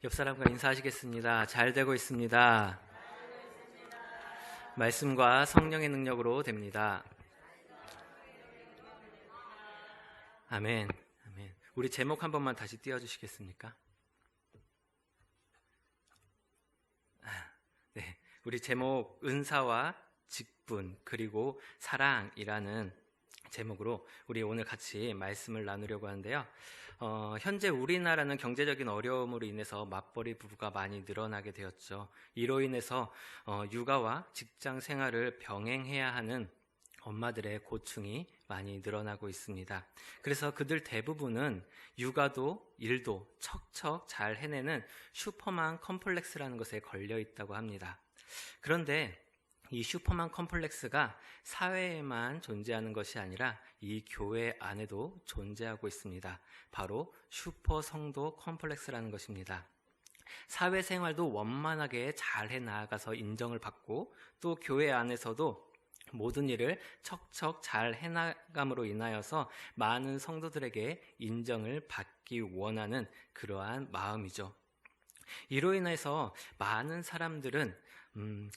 옆 사람과 인사하시겠습니다. 잘 되고 있습니다. 말씀과 성령의 능력으로 됩니다. 아멘. 아멘. 우리 제목 한 번만 다시 띄워주시겠습니까? 네. 우리 제목 은사와 직분 그리고 사랑이라는 제목으로 우리 오늘 같이 말씀을 나누려고 하는데요. 현재 우리나라는 경제적인 어려움으로 인해서 맞벌이 부부가 많이 늘어나게 되었죠. 이로 인해서 육아와 직장 생활을 병행해야 하는 엄마들의 고충이 많이 늘어나고 있습니다. 그래서 그들 대부분은 육아도 일도 척척 잘 해내는 슈퍼맘 컴플렉스라는 것에 걸려 있다고 합니다. 그런데 이 슈퍼맘 컴플렉스가 사회에만 존재하는 것이 아니라 이 교회 안에도 존재하고 있습니다. 바로 슈퍼 성도 컴플렉스라는 것입니다. 사회생활도 원만하게 잘 해나가서 인정을 받고 또 교회 안에서도 모든 일을 척척 잘 해나감으로 인하여서 많은 성도들에게 인정을 받기 원하는 그러한 마음이죠. 이로 인해서 많은 사람들은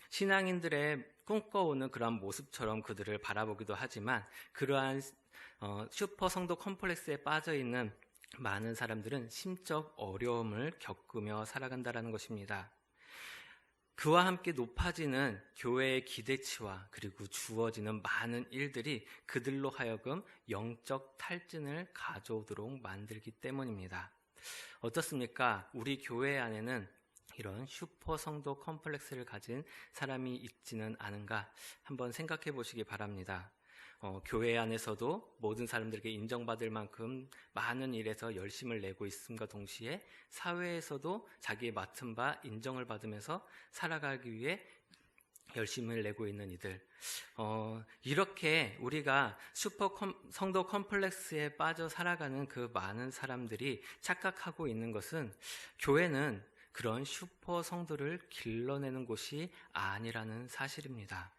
신앙인들의 꿈꿔오는 그러한 모습처럼 그들을 바라보기도 하지만 그러한 슈퍼 성도 컴플렉스에 빠져있는 많은 사람들은 심적 어려움을 겪으며 살아간다는 것입니다. 그와 함께 높아지는 교회의 기대치와 그리고 주어지는 많은 일들이 그들로 하여금 영적 탈진을 가져오도록 만들기 때문입니다. 어떻습니까? 우리 교회 안에는 이런 슈퍼 성도 컴플렉스를 가진 사람이 있지는 않은가 한번 생각해 보시기 바랍니다. 교회 안에서도 모든 사람들에게 인정받을 만큼 많은 일에서 열심을 내고 있음과 동시에 사회에서도 자기의 맡은 바 인정을 받으면서 살아가기 위해 열심을 내고 있는 이들, 이렇게 우리가 슈퍼 성도 컴플렉스에 빠져 살아가는 그 많은 사람들이 착각하고 있는 것은 교회는 그런 슈퍼 성도를 길러내는 곳이 아니라는 사실입니다.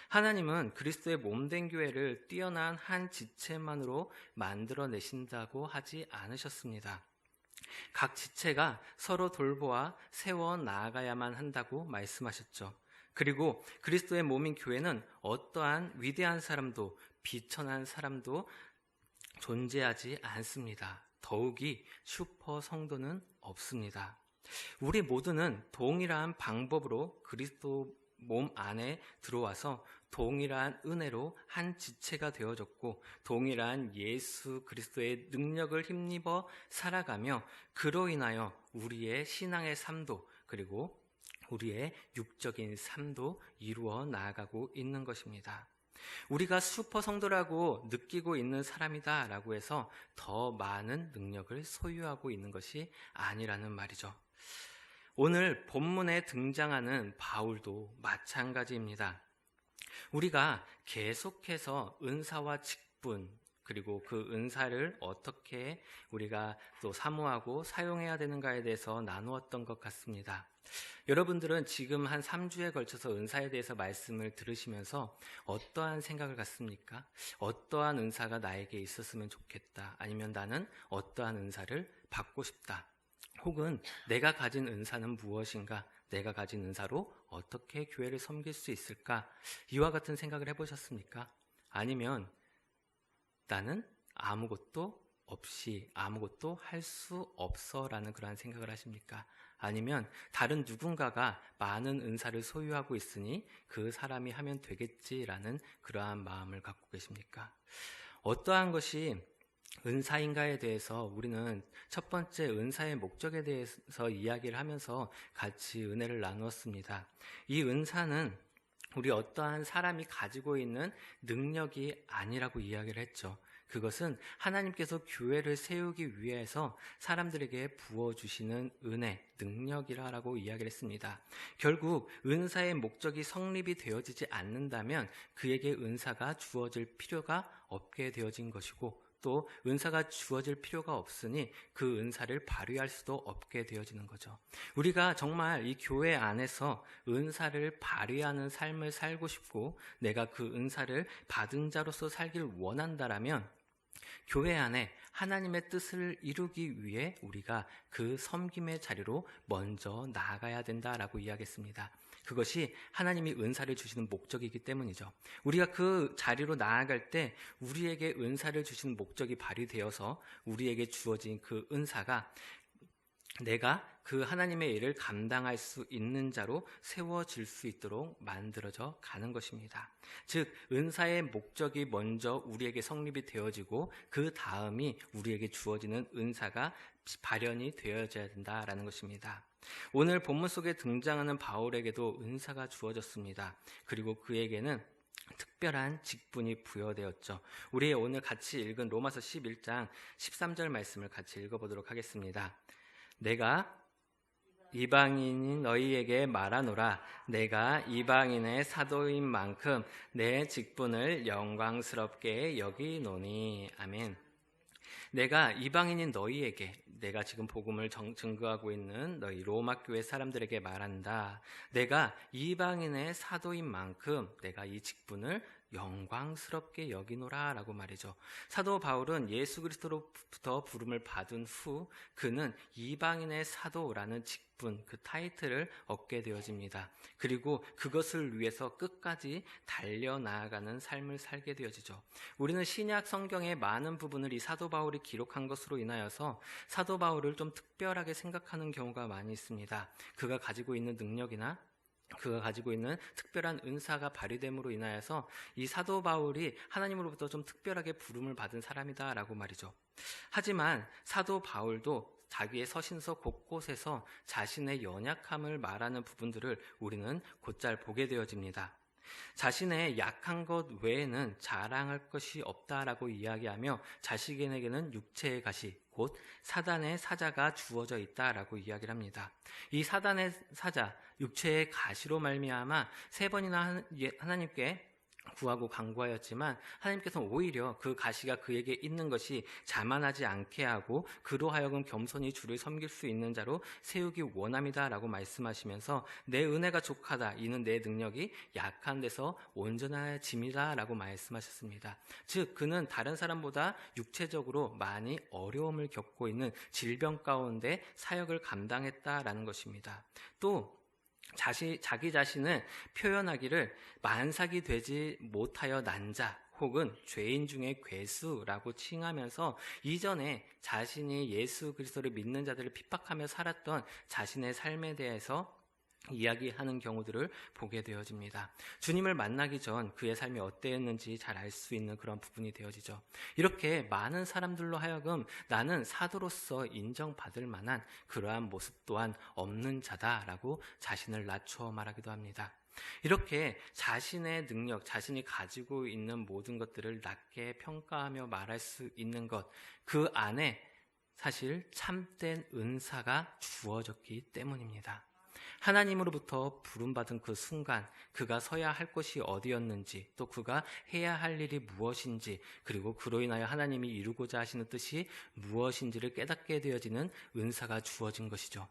하나님은 그리스도의 몸된 교회를 뛰어난 한 지체만으로 만들어내신다고 하지 않으셨습니다. 각 지체가 서로 돌보아 세워 나아가야만 한다고 말씀하셨죠. 그리고 그리스도의 몸인 교회는 어떠한 위대한 사람도 비천한 사람도 존재하지 않습니다. 더욱이 슈퍼 성도는 없습니다. 우리 모두는 동일한 방법으로 그리스도 몸 안에 들어와서 동일한 은혜로 한 지체가 되어졌고 동일한 예수 그리스도의 능력을 힘입어 살아가며 그로 인하여 우리의 신앙의 삶도 그리고 우리의 육적인 삶도 이루어 나아가고 있는 것입니다. 우리가 슈퍼 성도라고 느끼고 있는 사람이다 라고 해서 더 많은 능력을 소유하고 있는 것이 아니라는 말이죠. 오늘 본문에 등장하는 바울도 마찬가지입니다. 우리가 계속해서 은사와 직분 그리고 그 은사를 어떻게 우리가 또 사모하고 사용해야 되는가에 대해서 나누었던 것 같습니다. 여러분들은 지금 한 3주에 걸쳐서 은사에 대해서 말씀을 들으시면서 어떠한 생각을 갖습니까? 어떠한 은사가 나에게 있었으면 좋겠다. 아니면 나는 어떠한 은사를 받고 싶다. 혹은 내가 가진 은사는 무엇인가? 내가 가진 은사로 어떻게 교회를 섬길 수 있을까? 이와 같은 생각을 해보셨습니까? 아니면 나는 아무것도 없이 아무것도 할 수 없어 라는 그러한 생각을 하십니까? 아니면 다른 누군가가 많은 은사를 소유하고 있으니 그 사람이 하면 되겠지라는 그러한 마음을 갖고 계십니까? 어떠한 것이 은사인가에 대해서 우리는 첫 번째 은사의 목적에 대해서 이야기를 하면서 같이 은혜를 나누었습니다. 이 은사는 우리 어떠한 사람이 가지고 있는 능력이 아니라고 이야기를 했죠. 그것은 하나님께서 교회를 세우기 위해서 사람들에게 부어주시는 은혜, 능력이라고 이야기를 했습니다. 결국 은사의 목적이 성립이 되어지지 않는다면 그에게 은사가 주어질 필요가 없게 되어진 것이고 또 은사가 주어질 필요가 없으니 그 은사를 발휘할 수도 없게 되어지는 거죠. 우리가 정말 이 교회 안에서 은사를 발휘하는 삶을 살고 싶고 내가 그 은사를 받은 자로서 살길 원한다라면 교회 안에 하나님의 뜻을 이루기 위해 우리가 그 섬김의 자리로 먼저 나아가야 된다라고 이야기했습니다. 그것이 하나님이 은사를 주시는 목적이기 때문이죠. 우리가 그 자리로 나아갈 때 우리에게 은사를 주시는 목적이 발휘되어서 우리에게 주어진 그 은사가 내가 그 하나님의 일을 감당할 수 있는 자로 세워질 수 있도록 만들어져 가는 것입니다. 즉 은사의 목적이 먼저 우리에게 성립이 되어지고 그 다음이 우리에게 주어지는 은사가 발현이 되어져야 된다라는 것입니다. 오늘 본문 속에 등장하는 바울에게도 은사가 주어졌습니다. 그리고 그에게는 특별한 직분이 부여되었죠. 우리 오늘 같이 읽은 로마서 11장 13절 말씀을 같이 읽어보도록 하겠습니다. 내가 이방인인 너희에게 말하노라. 내가 이방인의 사도인 만큼 내 직분을 영광스럽게 여기노니. 아멘. 내가 이방인인 너희에게, 내가 지금 복음을 증거하고 있는 너희 로마 교회 사람들에게 말한다. 내가 이방인의 사도인 만큼 내가 이 직분을 영광스럽게 여기노라 라고 말이죠. 사도 바울은 예수 그리스도로부터 부름을 받은 후 그는 이방인의 사도라는 직분, 그 타이틀을 얻게 되어집니다. 그리고 그것을 위해서 끝까지 달려나아가는 삶을 살게 되어지죠. 우리는 신약 성경의 많은 부분을 이 사도 바울이 기록한 것으로 인하여서 사도 바울을 좀 특별하게 생각하는 경우가 많이 있습니다. 그가 가지고 있는 능력이나 그가 가지고 있는 특별한 은사가 발휘됨으로 인하여서 이 사도 바울이 하나님으로부터 좀 특별하게 부름을 받은 사람이다라고 말이죠. 하지만 사도 바울도 자기의 서신서 곳곳에서 자신의 연약함을 말하는 부분들을 우리는 곧잘 보게 되어집니다. 자신의 약한 것 외에는 자랑할 것이 없다라고 이야기하며 자신에게는 육체의 가시, 곧 사단의 사자가 주어져 있다라고 이야기를 합니다. 이 사단의 사자, 육체의 가시로 말미암아 3번이나 하나님께 구하고 간구하였지만 하나님께서는 오히려 그 가시가 그에게 있는 것이 자만하지 않게 하고 그로 하여금 겸손히 주를 섬길 수 있는 자로 세우기 원함이다라고 말씀하시면서 내 은혜가 족하다, 이는 내 능력이 약한 데서 온전해짐이다라고 말씀하셨습니다. 즉 그는 다른 사람보다 육체적으로 많이 어려움을 겪고 있는 질병 가운데 사역을 감당했다라는 것입니다. 또 자기 자신을 표현하기를 만삭이 되지 못하여 난 자 혹은 죄인 중에 괴수라고 칭하면서 이전에 자신이 예수 그리스도를 믿는 자들을 핍박하며 살았던 자신의 삶에 대해서 이야기하는 경우들을 보게 되어집니다. 주님을 만나기 전 그의 삶이 어땠는지 잘 알 수 있는 그런 부분이 되어지죠. 이렇게 많은 사람들로 하여금 나는 사도로서 인정받을 만한 그러한 모습 또한 없는 자다라고 자신을 낮추어 말하기도 합니다. 이렇게 자신의 능력, 자신이 가지고 있는 모든 것들을 낮게 평가하며 말할 수 있는 것, 그 안에 사실 참된 은사가 주어졌기 때문입니다. 하나님으로부터 부름받은 그 순간 그가 서야 할 곳이 어디였는지, 또 그가 해야 할 일이 무엇인지, 그리고 그로 인하여 하나님이 이루고자 하시는 뜻이 무엇인지를 깨닫게 되어지는 은사가 주어진 것이죠.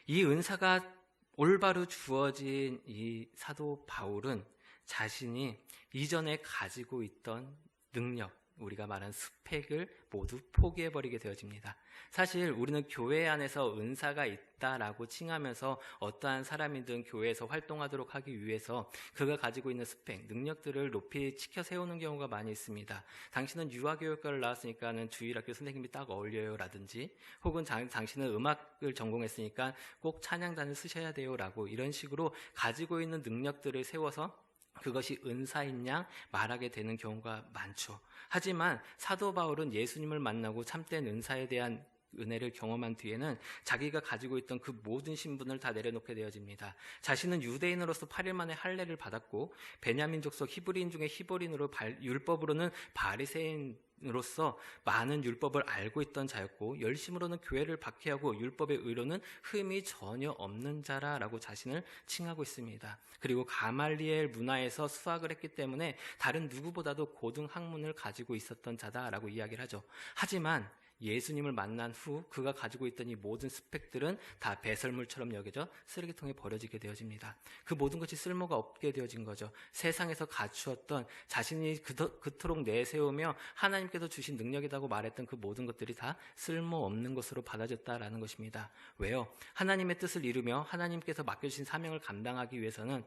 이 은사가 올바로 주어진 이 사도 바울은 자신이 이전에 가지고 있던 능력, 우리가 말한 스펙을 모두 포기해버리게 되어집니다. 사실 우리는 교회 안에서 은사가 있다라고 칭하면서 어떠한 사람이든 교회에서 활동하도록 하기 위해서 그가 가지고 있는 스펙, 능력들을 높이 치켜 세우는 경우가 많이 있습니다. 당신은 유아교육과를 나왔으니까는 주일학교 선생님이 딱 어울려요 라든지, 혹은 당신은 음악을 전공했으니까 꼭 찬양단을 쓰셔야 돼요 라고 이런 식으로 가지고 있는 능력들을 세워서 그것이 은사인 양 말하게 되는 경우가 많죠. 하지만 사도 바울은 예수님을 만나고 참된 은사에 대한 은혜를 경험한 뒤에는 자기가 가지고 있던 그 모든 신분을 다 내려놓게 되어집니다. 자신은 유대인으로서 8일 만에 할례를 받았고 베냐민 족속 히브리인 중에 히브리인으로 율법으로는 바리새인으로서 많은 율법을 알고 있던 자였고 열심으로는 교회를 박해하고 율법의 의로는 흠이 전혀 없는 자라라고 자신을 칭하고 있습니다. 그리고 가말리엘 문화에서 수학을 했기 때문에 다른 누구보다도 고등 학문을 가지고 있었던 자다라고 이야기를 하죠. 하지만 예수님을 만난 후 그가 가지고 있던 이 모든 스펙들은 다 배설물처럼 여겨져 쓰레기통에 버려지게 되어집니다. 그 모든 것이 쓸모가 없게 되어진 거죠. 세상에서 갖추었던 자신이 그토록 내세우며 하나님께서 주신 능력이라고 말했던 그 모든 것들이 다 쓸모없는 것으로 받아졌다라는 것입니다. 왜요? 하나님의 뜻을 이루며 하나님께서 맡겨주신 사명을 감당하기 위해서는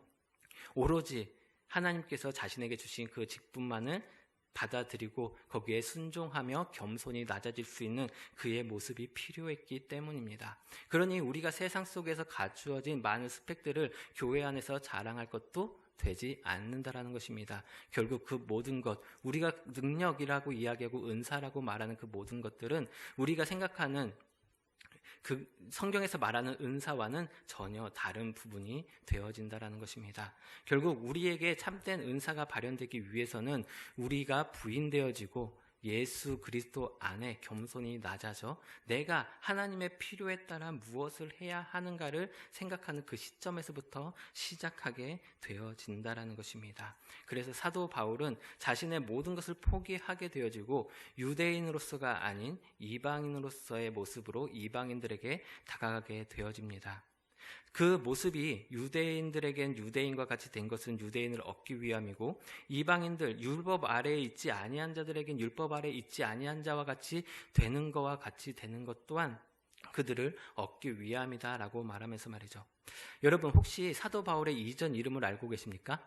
오로지 하나님께서 자신에게 주신 그 직분만을 받아들이고 거기에 순종하며 겸손히 낮아질 수 있는 그의 모습이 필요했기 때문입니다. 그러니 우리가 세상 속에서 갖추어진 많은 스펙들을 교회 안에서 자랑할 것도 되지 않는다라는 것입니다. 결국 그 모든 것, 우리가 능력이라고 이야기하고 은사라고 말하는 그 모든 것들은 우리가 생각하는 그 성경에서 말하는 은사와는 전혀 다른 부분이 되어진다라는 것입니다. 결국 우리에게 참된 은사가 발현되기 위해서는 우리가 부인되어지고 예수 그리스도 안에 겸손히 낮아져 내가 하나님의 필요에 따라 무엇을 해야 하는가를 생각하는 그 시점에서부터 시작하게 되어진다라는 것입니다. 그래서 사도 바울은 자신의 모든 것을 포기하게 되어지고 유대인으로서가 아닌 이방인으로서의 모습으로 이방인들에게 다가가게 되어집니다. 그 모습이 유대인들에겐 유대인과 같이 된 것은 유대인을 얻기 위함이고 이방인들 율법 아래에 있지 아니한 자들에겐 율법 아래에 있지 아니한 자와 같이 되는 것과 같이 되는 것 또한 그들을 얻기 위함이다라고 말하면서 말이죠. 여러분 혹시 사도 바울의 이전 이름을 알고 계십니까?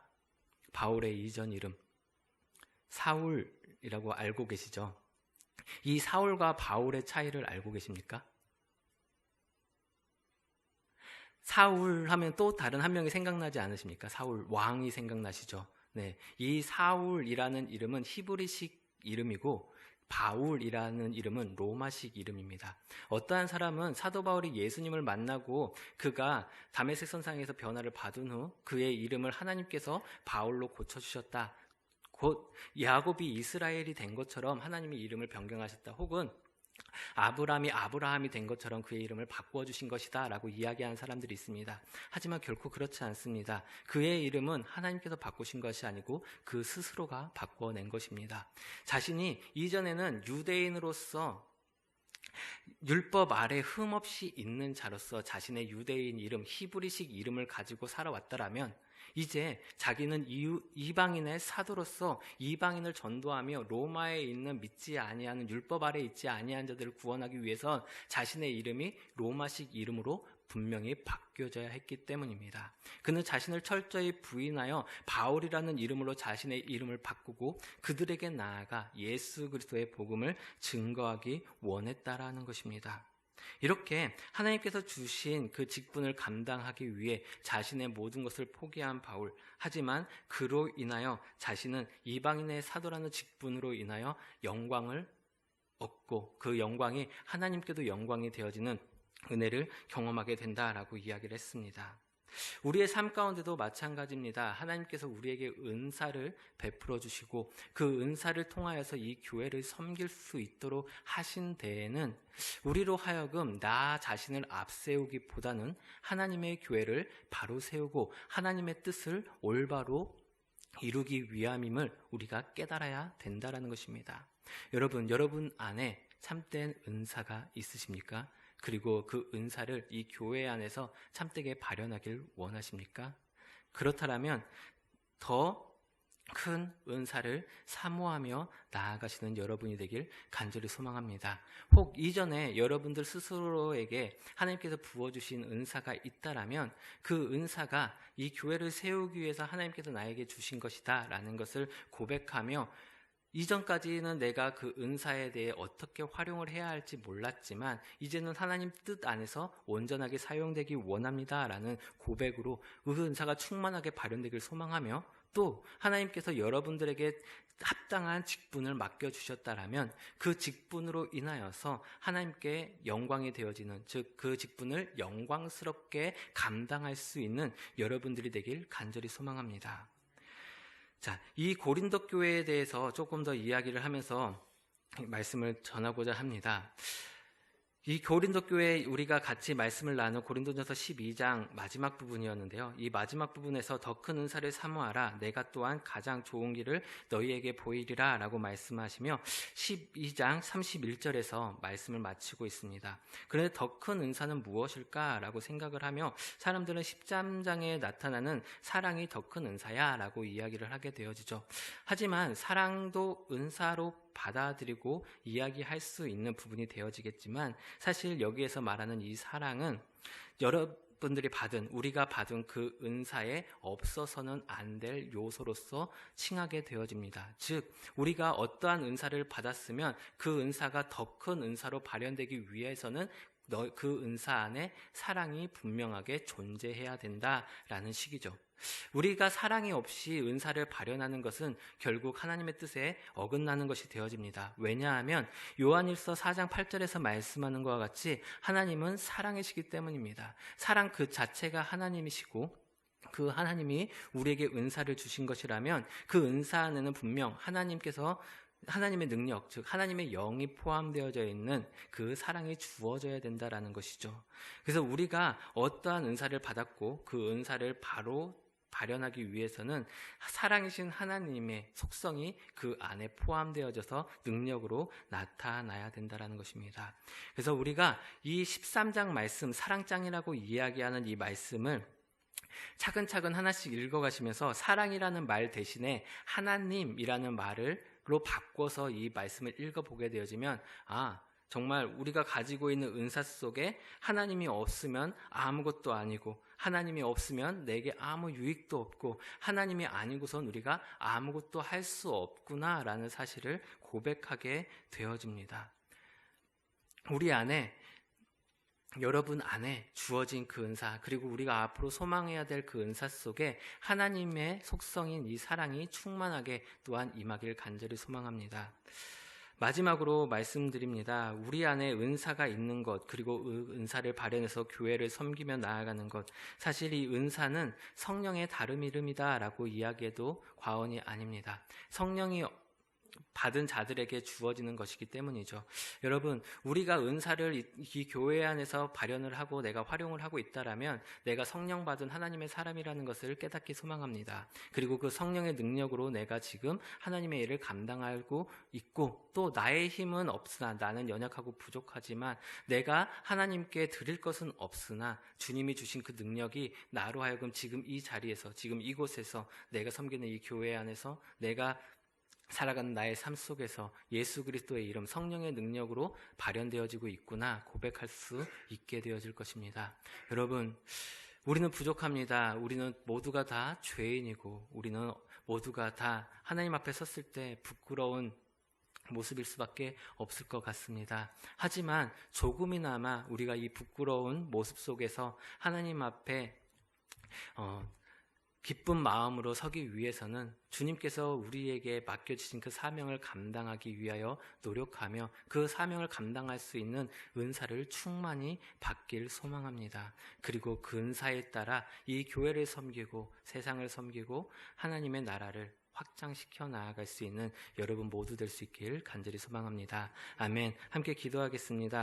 바울의 이전 이름 사울이라고 알고 계시죠? 이 사울과 바울의 차이를 알고 계십니까? 사울 하면 또 다른 한 명이 생각나지 않으십니까? 사울, 왕이 생각나시죠? 네. 이 사울이라는 이름은 히브리식 이름이고 바울이라는 이름은 로마식 이름입니다. 어떠한 사람은 사도 바울이 예수님을 만나고 그가 다메섹 선상에서 변화를 받은 후 그의 이름을 하나님께서 바울로 고쳐주셨다. 곧 야곱이 이스라엘이 된 것처럼 하나님의 이름을 변경하셨다. 혹은 아브라함이 아브라함이 된 것처럼 그의 이름을 바꾸어 주신 것이다 라고 이야기하는 사람들이 있습니다. 하지만 결코 그렇지 않습니다. 그의 이름은 하나님께서 바꾸신 것이 아니고 그 스스로가 바꾸어낸 것입니다. 자신이 이전에는 유대인으로서 율법 아래 흠없이 있는 자로서 자신의 유대인 이름, 히브리식 이름을 가지고 살아왔다라면 이제 자기는 이방인의 사도로서 이방인을 전도하며 로마에 있는 믿지 아니하는 율법 아래 있지 아니한 자들을 구원하기 위해서 자신의 이름이 로마식 이름으로 분명히 바뀌어져야 했기 때문입니다. 그는 자신을 철저히 부인하여 바울이라는 이름으로 자신의 이름을 바꾸고 그들에게 나아가 예수 그리스도의 복음을 증거하기 원했다라는 것입니다. 이렇게 하나님께서 주신 그 직분을 감당하기 위해 자신의 모든 것을 포기한 바울. 하지만 그로 인하여 자신은 이방인의 사도라는 직분으로 인하여 영광을 얻고 그 영광이 하나님께도 영광이 되어지는 은혜를 경험하게 된다라고 이야기를 했습니다. 우리의 삶 가운데도 마찬가지입니다. 하나님께서 우리에게 은사를 베풀어 주시고 그 은사를 통하여서 이 교회를 섬길 수 있도록 하신 데에는 우리로 하여금 나 자신을 앞세우기보다는 하나님의 교회를 바로 세우고 하나님의 뜻을 올바로 이루기 위함임을 우리가 깨달아야 된다는 것입니다. 여러분 안에 참된 은사가 있으십니까? 그리고 그 은사를 이 교회 안에서 참되게 발현하길 원하십니까? 그렇다면 더 큰 은사를 사모하며 나아가시는 여러분이 되길 간절히 소망합니다. 혹 이전에 여러분들 스스로에게 하나님께서 부어주신 은사가 있다라면 그 은사가 이 교회를 세우기 위해서 하나님께서 나에게 주신 것이다 라는 것을 고백하며 이전까지는 내가 그 은사에 대해 어떻게 활용을 해야 할지 몰랐지만 이제는 하나님 뜻 안에서 온전하게 사용되기 원합니다 라는 고백으로 그 은사가 충만하게 발현되길 소망하며 또 하나님께서 여러분들에게 합당한 직분을 맡겨주셨다라면 그 직분으로 인하여서 하나님께 영광이 되어지는 즉 그 직분을 영광스럽게 감당할 수 있는 여러분들이 되길 간절히 소망합니다. 자, 이 고린도 교회에 대해서 조금 더 이야기를 하면서 말씀을 전하고자 합니다. 이 고린도 교회 우리가 같이 말씀을 나눈 고린도전서 12장 마지막 부분이었는데요. 이 마지막 부분에서 더 큰 은사를 사모하라. 내가 또한 가장 좋은 길을 너희에게 보이리라 라고 말씀하시며 12장 31절에서 말씀을 마치고 있습니다. 그런데 더 큰 은사는 무엇일까 라고 생각을 하며 사람들은 13장에 나타나는 사랑이 더 큰 은사야 라고 이야기를 하게 되어지죠. 하지만 사랑도 은사로 받아들이고 이야기할 수 있는 부분이 되어지겠지만 사실 여기에서 말하는 이 사랑은 우리가 받은 그 은사에 없어서는 안 될 요소로서 칭하게 되어집니다. 즉 우리가 어떠한 은사를 받았으면 그 은사가 더 큰 은사로 발현되기 위해서는 그 은사 안에 사랑이 분명하게 존재해야 된다라는 식이죠. 우리가 사랑이 없이 은사를 발현하는 것은 결국 하나님의 뜻에 어긋나는 것이 되어집니다. 왜냐하면 요한일서 4장 8절에서 말씀하는 것과 같이 하나님은 사랑이시기 때문입니다. 사랑 그 자체가 하나님이시고 그 하나님이 우리에게 은사를 주신 것이라면 그 은사 안에는 분명 하나님의 능력, 즉 하나님의 영이 포함되어져 있는 그 사랑이 주어져야 된다라는 것이죠. 그래서 우리가 어떠한 은사를 받았고 그 은사를 바로 발현하기 위해서는 사랑이신 하나님의 속성이 그 안에 포함되어져서 능력으로 나타나야 된다는 것입니다. 그래서 우리가 이 13장 말씀, 사랑장이라고 이야기하는 이 말씀을 차근차근 하나씩 읽어가시면서 사랑이라는 말 대신에 하나님이라는 말로 바꿔서 이 말씀을 읽어보게 되어지면 정말 우리가 가지고 있는 은사 속에 하나님이 없으면 아무것도 아니고 하나님이 없으면 내게 아무 유익도 없고 하나님이 아니고선 우리가 아무것도 할 수 없구나라는 사실을 고백하게 되어집니다. 우리 안에 여러분 안에 주어진 그 은사 그리고 우리가 앞으로 소망해야 될 그 은사 속에 하나님의 속성인 이 사랑이 충만하게 또한 임하길 간절히 소망합니다. 마지막으로 말씀드립니다. 우리 안에 은사가 있는 것 그리고 은사를 발현해서 교회를 섬기며 나아가는 것 사실 이 은사는 성령의 다름 이름이다라고 이야기해도 과언이 아닙니다. 성령이 받은 자들에게 주어지는 것이기 때문이죠. 여러분, 우리가 은사를 이 교회 안에서 발현을 하고 내가 활용을 하고 있다라면 내가 성령 받은 하나님의 사람이라는 것을 깨닫기 소망합니다. 그리고 그 성령의 능력으로 내가 지금 하나님의 일을 감당하고 있고 또 나의 힘은 없으나 나는 연약하고 부족하지만 내가 하나님께 드릴 것은 없으나 주님이 주신 그 능력이 나로 하여금 지금 이 자리에서 지금 이곳에서 내가 섬기는 이 교회 안에서 내가 살아가는 나의 삶 속에서 예수 그리스도의 이름 성령의 능력으로 발현되어지고 있구나 고백할 수 있게 되어질 것입니다. 여러분, 우리는 부족합니다. 우리는 모두가 다 죄인이고 우리는 모두가 다 하나님 앞에 섰을 때 부끄러운 모습일 수밖에 없을 것 같습니다. 하지만 조금이나마 우리가 이 부끄러운 모습 속에서 하나님 앞에 기쁜 마음으로 서기 위해서는 주님께서 우리에게 맡겨주신 그 사명을 감당하기 위하여 노력하며 그 사명을 감당할 수 있는 은사를 충만히 받길 소망합니다. 그리고 그 은사에 따라 이 교회를 섬기고 세상을 섬기고 하나님의 나라를 확장시켜 나아갈 수 있는 여러분 모두 될 수 있길 간절히 소망합니다. 아멘. 함께 기도하겠습니다.